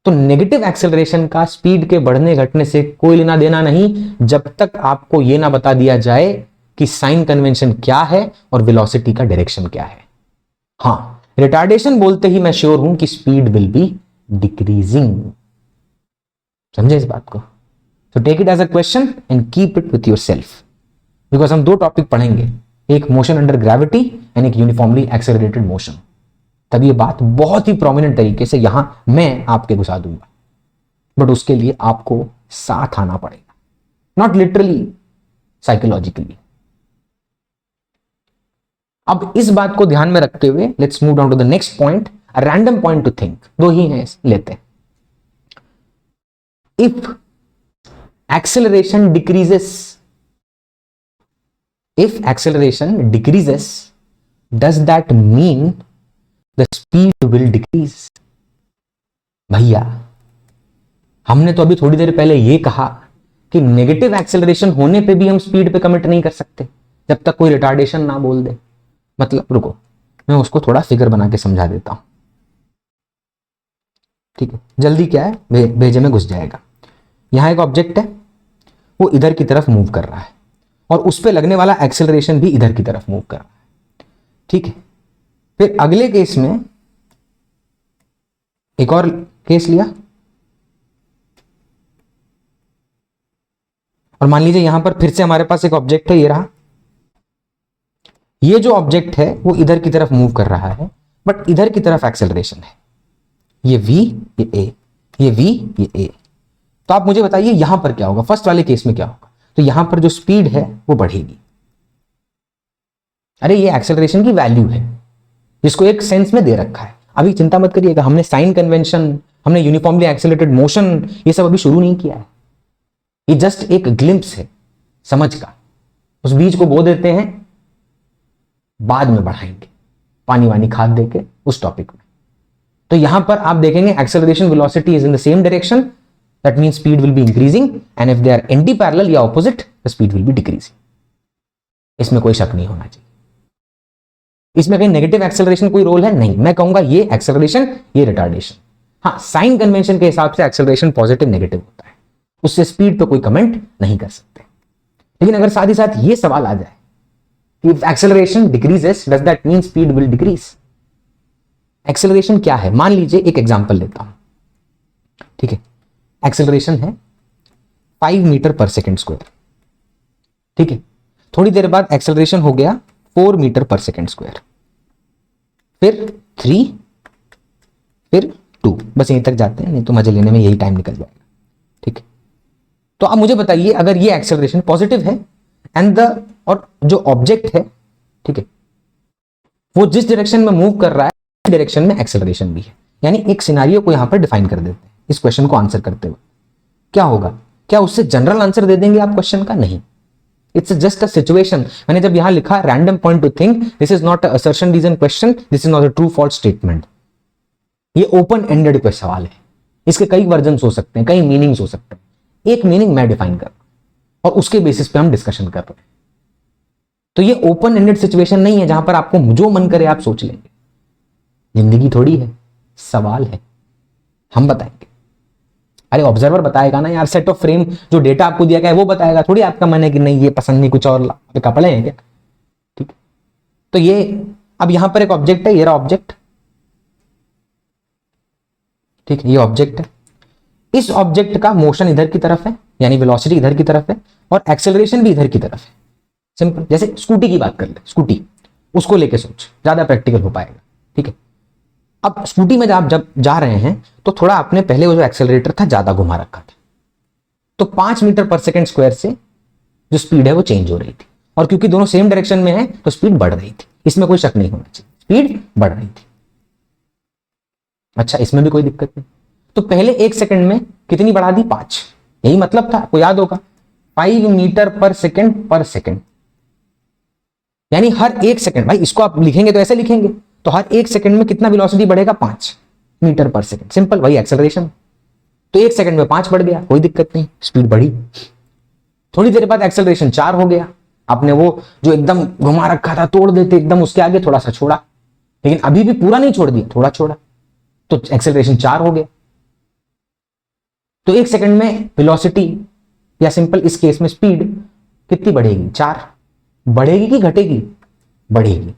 तो नेगेटिव एक्सेलरेशन का स्पीड के बढ़ने घटने से कोई लेना देना नहीं, जब तक आपको यह ना बता दिया जाए कि साइन कन्वेंशन क्या है और वेलोसिटी का डायरेक्शन क्या है। हाँ, रिटार्डेशन बोलते ही मैं श्योर हूं कि स्पीड विल बी डिक्रीजिंग। समझे इस बात को? So take it as a question and keep it with yourself, because हम दो टॉपिक पढ़ेंगे, एक मोशन अंडर ग्रेविटी एंड एक यूनिफॉर्मली एक्सेलरेटेड मोशन। तब ये बात बहुत ही प्रोमिनेंट तरीके से यहां मैं आपके घुसा दूंगा, बट उसके लिए आपको साथ आना पड़ेगा, नॉट लिटरली, साइकोलॉजिकली। अब इस बात को ध्यान में रखते हुए let's move down to the next point, a random point to think. दो ही हैं, लेते हैं। If acceleration decreases, if acceleration decreases, does that mean the speed will decrease? भैया, हमने तो अभी थोड़ी देर पहले ये कहा कि नेगेटिव एक्सेलरेशन होने पे भी हम स्पीड पे कमिट नहीं कर सकते जब तक कोई रिटार्डेशन ना बोल दे। मतलब रुको, मैं उसको थोड़ा फिगर बना के समझा देता हूं, ठीक है? जल्दी क्या है, भेजे में घुस जाएगा। यहां एक ऑब्जेक्ट है, वो इधर की तरफ मूव कर रहा है और उस पे लगने वाला एक्सेलरेशन भी इधर की तरफ मूव कर रहा है, ठीक है? फिर अगले केस में एक और केस लिया, और मान लीजिए यहां पर फिर से हमारे पास एक ऑब्जेक्ट है, ये रहा। ये जो ऑब्जेक्ट है वो इधर की तरफ मूव कर रहा है, बट इधर की तरफ एक्सेलरेशन है, ये v, ये a, ये v, ये a। तो आप मुझे बताइए यहां पर क्या होगा, फर्स्ट वाले केस में क्या होगा? तो यहां पर जो स्पीड है वो बढ़ेगी। अरे ये एक्सेलरेशन की वैल्यू है जिसको एक सेंस में दे रखा है। अभी चिंता मत करिएगा, हमने साइन कन्वेंशन, हमने यूनिफॉर्मली एक्सेलरेटेड मोशन, ये सब अभी शुरू नहीं किया है। ये जस्ट एक ग्लिम्प्स है समझ का, उस बीज को बो देते हैं, बाद में बढ़ाएंगे पानी वानी खाद देके उस टॉपिक में। तो यहां पर आप देखेंगे acceleration velocity is in the same direction, that means speed will be increasing, and if they are anti parallel या opposite, the speed will be decreasing. इसमें कोई शक नहीं होना चाहिए। इसमें कहीं नेगेटिव एक्सेलरेशन कोई रोल है? नहीं। मैं कहूंगा ये एक्सेलरेशन, ये रिटार्डेशन। हाँ, साइन कन्वेंशन के हिसाब से एक्सेलरेशन पॉजिटिव नेगेटिव होता है, उससे स्पीड पे कोई कमेंट नहीं कर सकते। लेकिन अगर साथ ही साथ ये सवाल आ जाए कि if acceleration decreases does that mean speed will decrease? Acceleration क्या है? मान लीजिए एक एग्जांपल लेता हूं, ठीक है? एक्सेलरेशन है 5 मीटर पर सेकेंड स्क्वायर, ठीक है? थोड़ी देर बाद एक्सेलरेशन हो गया 4 मीटर पर सेकेंड स्क्वायर, फिर 3, फिर 2, बस यहीं तक जाते हैं, नहीं तो मजे लेने में यही टाइम निकल जाएगा, ठीक है? तो अब मुझे बताइए, अगर ये एक्सेलरेशन पॉजिटिव है एंड और जो ऑब्जेक्ट है, ठीक है, वो जिस डायरेक्शन में मूव कर रहा है उस डायरेक्शन में एक्सेलरेशन भी है, यानी एक सिनारियो को यहां पर डिफाइन कर देते हैं इस क्वेश्चन को आंसर करते हुए। क्या होगा? क्या उससे जनरल आंसर दे देंगे आप क्वेश्चन का? नहीं, इट्स जस्ट अ सिचुएशन। मैंने जब यहां लिखा random point to think, this is not a assertion reason question, this is not a true false statement. ये ओपन एंडेड कोई सवाल है, इसके कई वर्जन हो सकते हैं, कई मीनिंग्स हो सकते हैं। एक मीनिंग मैं डिफाइन कर और उसके बेसिस पे हम डिस्कशन कर रहे हैं। तो ये ओपन एंडेड सिचुएशन नहीं है जहां पर आपको जो मन करे आप सोच लेंगे। जिंदगी थोड़ी है, सवाल है, हम बताएंगे। अरे ऑब्जर्वर बताएगा ना यार, सेट ऑफ फ्रेम जो डेटा आपको दिया गया है वो बताएगा, थोड़ी आपका मन है कि नहीं ये पसंद नहीं कुछ और ला कपड़े हैं क्या, ठीक? तो ये अब यहां पर एक ऑब्जेक्ट है, ये रहा ऑब्जेक्ट, ठीक है? ये ऑब्जेक्ट है, इस ऑब्जेक्ट का मोशन इधर की तरफ है, यानी वेलोसिटी इधर की तरफ है, और एक्सेलरेशन भी इधर की तरफ है। सिंपल, जैसे स्कूटी की बात कर ले, स्कूटी उसको लेके सोच, ज्यादा प्रैक्टिकल हो पाएगा। ठीक है, अब स्कूटी में आप जब जा रहे हैं तो थोड़ा आपने पहले वो जो एक्सेलरेटर था ज्यादा घुमा रखा था, तो 5 मीटर पर सेकेंड स्क्वायर से जो स्पीड है वो चेंज हो रही थी, और क्योंकि दोनों सेम डायरेक्शन में है तो स्पीड बढ़ रही थी, इसमें कोई शक नहीं होना चाहिए, स्पीड बढ़ रही थी। अच्छा, इसमें भी कोई दिक्कत नहीं। तो पहले 1 सेकंड में कितनी बढ़ा दी? 5। यही मतलब था, आपको याद होगा, 5 मीटर पर सेकंड, यानी हर 1 सेकंड, भाई इसको आप लिखेंगे तो ऐसे लिखेंगे, तो हर 1 सेकंड में कितना वेलोसिटी बढ़ेगा? 5 मीटर पर सेकंड। सिंपल, वही एक्सेलरेशन। तो 1 सेकंड में 5 बढ़ गया, कोई दिक्कत नहीं, स्पीड बढ़ी। थोड़ी देर बाद एक्सेलरेशन 4 हो गया, आपने वो जो एकदम घुमा रखा था तोड़ देते एकदम, उसके आगे थोड़ा सा छोड़ा, लेकिन अभी भी पूरा नहीं छोड़ दिया, थोड़ा छोड़ा, तो एक्सेलरेशन 4 हो गया। तो 1 सेकंड में वेलोसिटी, या सिंपल इस केस में स्पीड कितनी बढ़ेगी? 4। बढ़ेगी कि घटेगी? बढ़ेगी।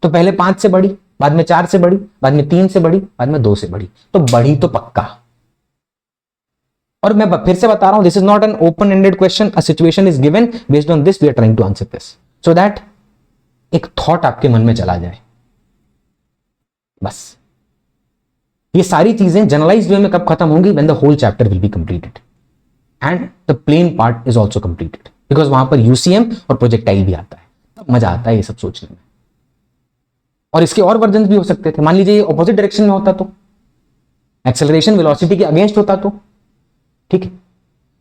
तो पहले 5 से बढ़ी, बाद में 4 से बढ़ी, बाद में 3 से बढ़ी, बाद में 2 से बढ़ी, तो बढ़ी तो पक्का। और मैं फिर से बता रहा हूं, this is not an open ended question, a situation is given, based on this we are trying to answer this, so that एक थॉट आपके मन में चला जाए। बस ये सारी चीजें जनरलाइज्ड वे में कब खत्म होंगी? When the whole chapter will be completed and the plane part is also completed, because वहां पर यूसीएम और प्रोजेक्टाइल भी आता है, तब मजा आता है ये सब सोचने में। और इसके और वर्जन भी हो सकते थे, मान लीजिए ये ऑपोजिट डायरेक्शन में होता तो, एक्सेलरेशन वेलोसिटी के अगेंस्ट होता तो, ठीक है।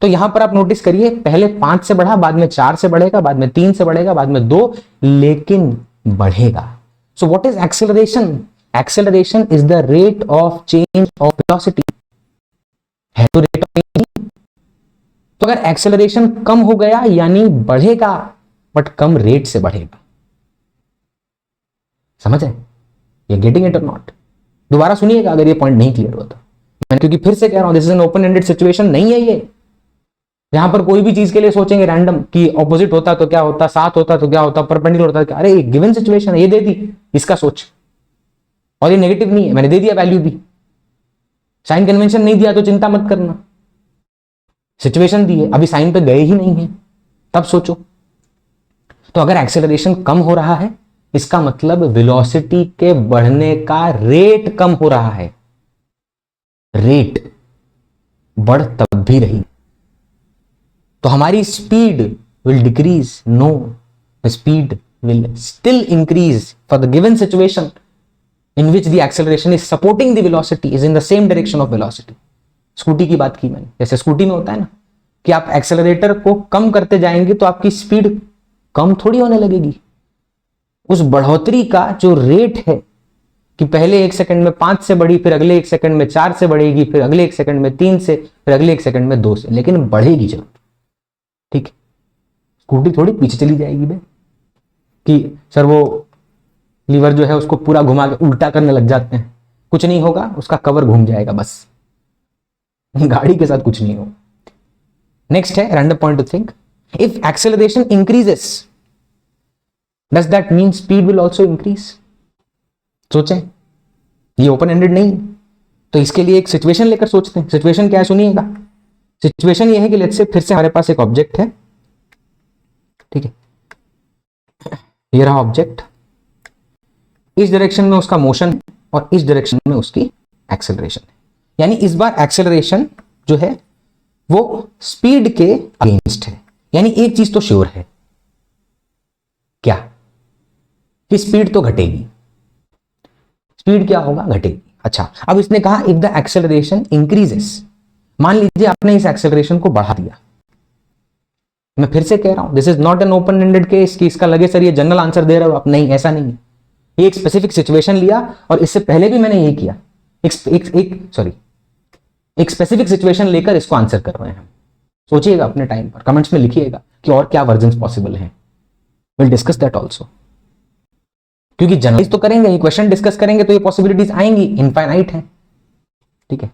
तो यहां पर आप नोटिस करिए, पहले 5 से बढ़ा, बाद में 4 से बढ़ेगा, बाद में 3 से बढ़ेगा, बाद में 2, लेकिन बढ़ेगा। सो what is acceleration? Acceleration is the rate of change of velocity, है तो रेट ऑफ चेंज। तो अगर एक्सेलरेशन कम हो गया यानी बढ़ेगा, बट कम रेट से बढ़ेगा। समझ है? ये गेटिंग इट और नॉट? दोबारा सुनिएगा अगर ये पॉइंट नहीं क्लियर हुआ तो, मैं क्योंकि फिर से कह रहा हूं, this is an open ended situation नहीं है ये, यहां पर कोई भी चीज के लिए सोचेंगे रैंडम कि ऑपोजिट होता तो क्या होता, साथ होता तो क्या होता, परपेंडिकुलर होता तो क्या, अरे गिवन सिचुएशन है, ये दे दी, इसका सोच। और ये नेगेटिव नहीं है, मैंने दे दिया वैल्यू भी, साइन कन्वेंशन नहीं दिया तो चिंता मत करना, सिचुएशन दी है, अभी साइन पे गए ही नहीं है, तब सोचो। तो अगर एक्सेलरेशन कम हो रहा है, इसका मतलब वेलोसिटी के बढ़ने का रेट कम हो रहा है। रेट बढ़ तब भी रही तो हमारी speed will decrease? No, the speed will still increase for the given situation in which the acceleration is supporting the velocity, is in the same direction of velocity. Scooty की बात की मैंने, जैसे स्कूटी में होता है ना कि आप एक्सेलरेटर को कम करते जाएंगे तो आपकी स्पीड कम थोड़ी होने लगेगी, उस बढ़ोतरी का जो रेट है कि पहले 1 सेकंड में 5 से बढ़ी, फिर अगले 1 सेकंड में 4 से बढ़ेगी, फिर अगले 1 सेकंड में 3 से, फिर अगले 1 सेकंड में 2 से, लेकिन बढ़ेगी जरूर। ठीक है, स्कूटी थोड़ी पीछे चली जाएगी बे कि सर वो लीवर जो है उसको पूरा घुमा के उल्टा करने लग जाते हैं, कुछ नहीं होगा, उसका कवर घूम जाएगा बस, गाड़ी के साथ कुछ नहीं होगा। नेक्स्ट है random point to think, if acceleration increases does that mean speed will also increase? सोचें, ये ओपन एंडेड नहीं, तो इसके लिए एक सिचुएशन लेकर सोचते हैं। सिचुएशन क्या है सुनिएगा, सिचुएशन ये है कि लेट्स से फिर से हमारे पास एक ऑब्जेक्ट है, ठीक है, ये रहा ऑब्जेक्ट, इस डायरेक्शन में उसका मोशन और इस डायरेक्शन में उसकी एक्सेलरेशन है, यानी इस बार एक्सेलरेशन जो है वो स्पीड के अगेंस्ट है। यानी एक चीज तो श्योर है, क्या कि स्पीड तो घटेगी, स्पीड क्या होगा? घटेगी। अच्छा, अब इसने कहा इफ द एक्सेलरेशन इंक्रीजेस, मान लीजिए आपने इस एक्सेलरेशन को बढ़ा दिया, मैं फिर से कह रहा हूं this is not an open ended case कि इसका लगे सर ये जनरल आंसर दे रहे हो आप, नहीं, ऐसा नहीं है, एक स्पेसिफिक सिचुएशन लिया, और इससे पहले भी मैंने यही किया, एक स्पेसिफिक सिचुएशन लेकर इसको आंसर कर रहे हैं। सोचिएगा अपने टाइम पर, कमेंट्स में लिखिएगा कि और क्या वर्जन्स पॉसिबल हैं, विल डिस्कस दैट आल्सो, क्योंकि जनरलाइज तो करेंगे ही, क्वेश्चन डिस्कस करेंगे तो ये पॉसिबिलिटीज आएंगी, इनफाइनाइट है। ठीक है,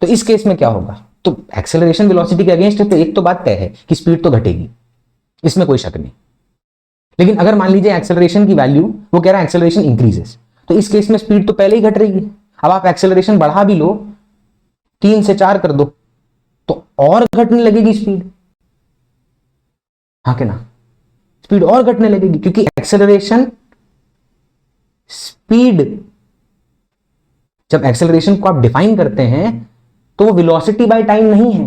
तो इस केस में क्या होगा? तो एक्सेलरेशन वेलोसिटी के अगेंस्ट है, तो एक तो बात तय है कि स्पीड तो घटेगी, इसमें कोई शक नहीं। लेकिन अगर मान लीजिए एक्सेलरेशन की वैल्यू, वो कह रहा है एक्सेलरेशन इंक्रीजेस, तो इस केस में स्पीड तो पहले ही घट रही है, अब आप एक्सेलरेशन बढ़ा भी लो 3 से 4 कर दो तो और घटने लगेगी स्पीड, हाँ कि ना? स्पीड और घटने लगेगी, क्योंकि एक्सेलरेशन स्पीड, जब एक्सेलरेशन को आप डिफाइन करते हैं तो वो वेलोसिटी बाय टाइम नहीं है,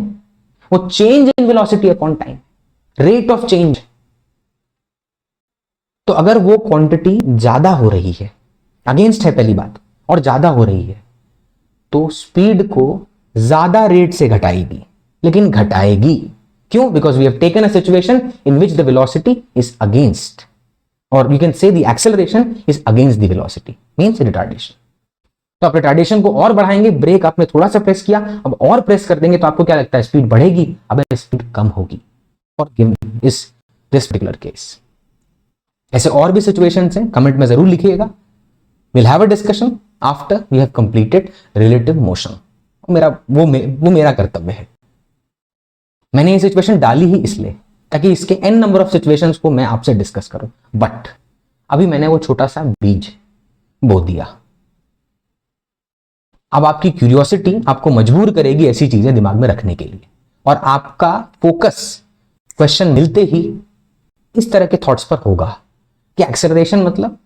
वो change in velocity upon time, rate of change. तो अगर वो क्वांटिटी ज्यादा हो रही है, अगेंस्ट है पहली बात, और ज्यादा हो रही है, तो स्पीड को ज्यादा रेट से घटाएगी, लेकिन घटाएगी क्यों? Because we have taken a situation in which the velocity is against, और you can say the acceleration is against the velocity, means retardation. तो आप रिटार्डेशन को और बढ़ाएंगे, ब्रेक आपने थोड़ा सा प्रेस किया, अब और प्रेस कर देंगे तो आपको क्या लगता है? स्पीड बढ़ेगी, अब स्पीड कम होगी। और इस दिस पर्टिकुलर केस ऐसे और भी सिचुएशंस हैं, कमेंट में जरूर लिखिएगा। Will have a discussion after we have completed relative motion. वो मेरा कर्तव्य है, मैंने ये सिचुएशन डाली ही इसलिए ताकि इसके n नंबर ऑफ सिचुएशंस को मैं आपसे डिस्कस करूं, बट अभी मैंने वो छोटा सा बीज बो दिया। अब आपकी क्यूरियोसिटी आपको मजबूर करेगी ऐसी चीजें दिमाग में रखने के लिए, और आपका फोकस क्वेश्चन मिलते ही इस तरह के थॉट्स पर होगा कि एक्सेलरेशन मतलब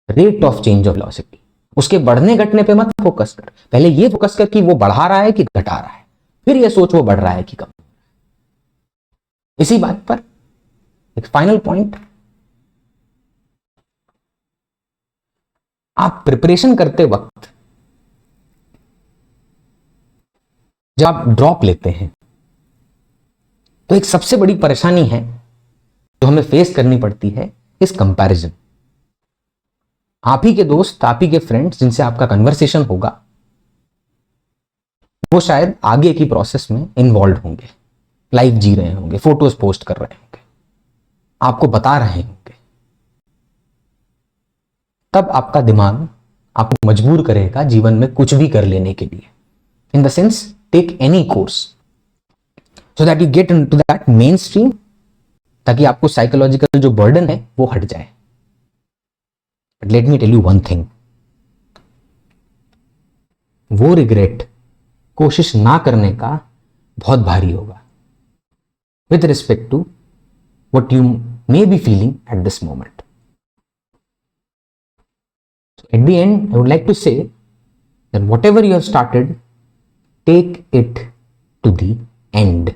rate of change of velocity, उसके बढ़ने घटने पे मत फोकस कर, पहले ये फोकस कर कि वो बढ़ा रहा है कि घटा रहा है, फिर ये सोच वो बढ़ रहा है कि कम। इसी बात पर एक फाइनल पॉइंट, आप प्रिपरेशन करते वक्त जब आप ड्रॉप लेते हैं तो एक सबसे बड़ी परेशानी है जो हमें फेस करनी पड़ती है, इस कंपैरिजन। आप ही के दोस्त, आप ही के फ्रेंड्स जिनसे आपका कन्वर्सेशन होगा, वो शायद आगे की प्रोसेस में इन्वॉल्व होंगे, लाइफ जी रहे होंगे, फोटोज पोस्ट कर रहे होंगे, आपको बता रहे होंगे। तब आपका दिमाग आपको मजबूर करेगा जीवन में कुछ भी कर लेने के लिए, in the sense take any course so that you get into that mainstream, ताकि आपको साइकोलॉजिकल जो बर्डन है वो हट जाए। But let me tell you one thing, वो रिग्रेट कोशिश ना करने का बहुत भारी होगा, with respect to what you may be feeling at this moment. So at the end, I would like to say that whatever you have started, take it to the end.